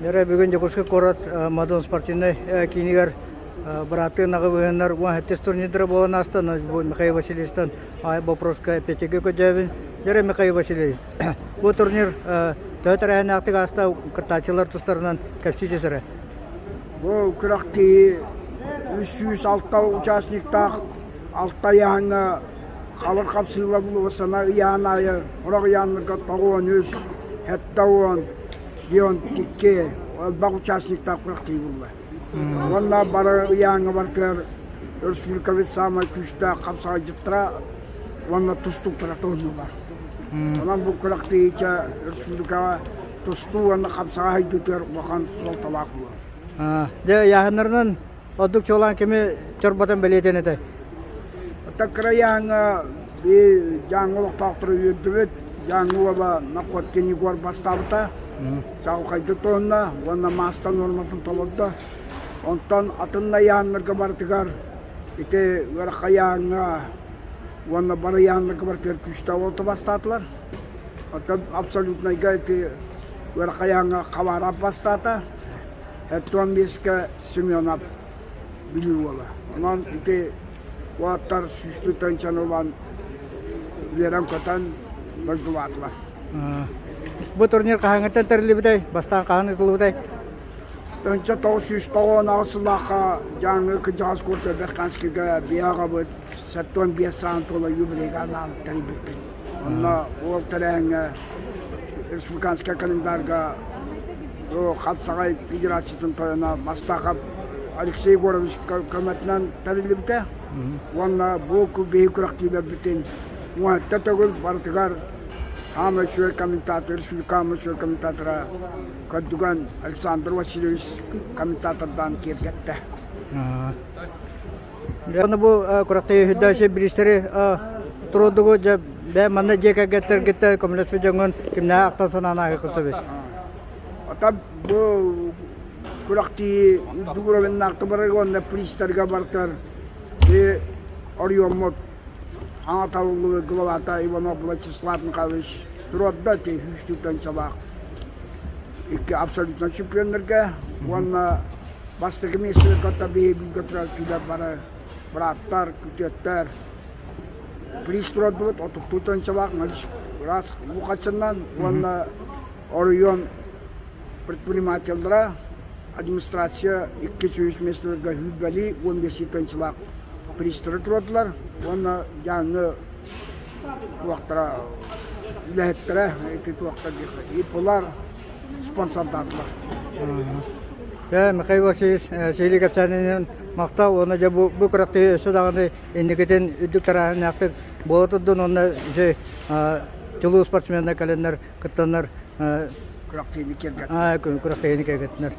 Нера бүгін Жокушка корот Мадон спортивный кинигер браты нагыбыннар уан хеттес турнирдер болан астан Михаил Васильевичтан вопроска пятиге көжәбин. Нера Михаил Васильевич. Бу турнир төтәрәһен актык аста кыртачылар тустарынан кәпсичесере. Бу кыракты 306 участниктар алтаяңа хабар капсыла булсана яная орак янга тагын хәттәван дион тикке баг участниктар кыракты булды. Ванна бара яңа бартыр республикабыз самай күчтә капсага җитра ванна тустук тратоны бар. Анан бу кыракты ичә республика тусту ванна капсага җитер бахан султалак бу. Де яһаннардан Одук чолан кеме чорбатан белетен эте. Такраяңа би жаңылык тактыры үйдүбөт, жаңылыба накот кени гор бастабыта. Чал кайты тонна, вона мастан норматын толодда. Онтан атынна яңнырга бартыгар. Ите варкаяңа вона бара яңнырга бартыр күчтә олты бастатылар. Ата абсолютно гайты варкаяңа кавара бастата. Эттон беске Семенов Билювала. Онан ите ваттар сүстүтен чанылан верен котан багдуватла. Бу турнир кахаңыттан тәрілі бастан кахаңы кылы бұдай? Төнче 900 асылақа жаңы кыжас көрті Берканскіге бияға бұд сәттон биясан тола юбилейға алып тәйбіп. Онна ол тәрәңі республиканская календарға Қапсағай федерациясын тойына Мастақап Алексей Горович көмәтінен тәрілі біте. Онна бұл күлбейі күрақтейді бітен. Оған тәтігіл бартығар Хамы шөй комментатор, республика шөй комментатора Көддіген Александр Васильевич комментатордан кеп кетті. Оны бұл күрақтайы хүддәші бірістері тұрудығы бә маңна жека кеттер коммунистпі жоңын кімне ақтан санана қылсы бет. Атап бұл күрақти дүгіровен нақты барығында пристарға бартар. Ориомот аңатауылы главата Иванов Вячеслав Михайлович тұродда те үштіктен сабақ. Екі абсолютно чемпионларға, онна бастығы меселі көтті бейбіл көтірі күйлер бары браттар, күтеттер. Приз тұрод бұлыт, отып тұтын сабақ, раз бұқатсынан, онна Орион предпринимательдера, администрация, iki сөйіс меселерге хүлбәлі, 15-тен сабақ. Пристры тұродылар, оны жаңы уақытыра үләттірі, әйтет уақытыр дейкі. Еполар спонсордадылар. Михаил Васильевич, сейлі кәпсәнінен мақтау, оны жа бұл күрәқті өсі ендігетін үдік тарағын әқтік болатыдың, оны жылу спортсменді кәлендер, күттанар күрәқтейді кергеттінер.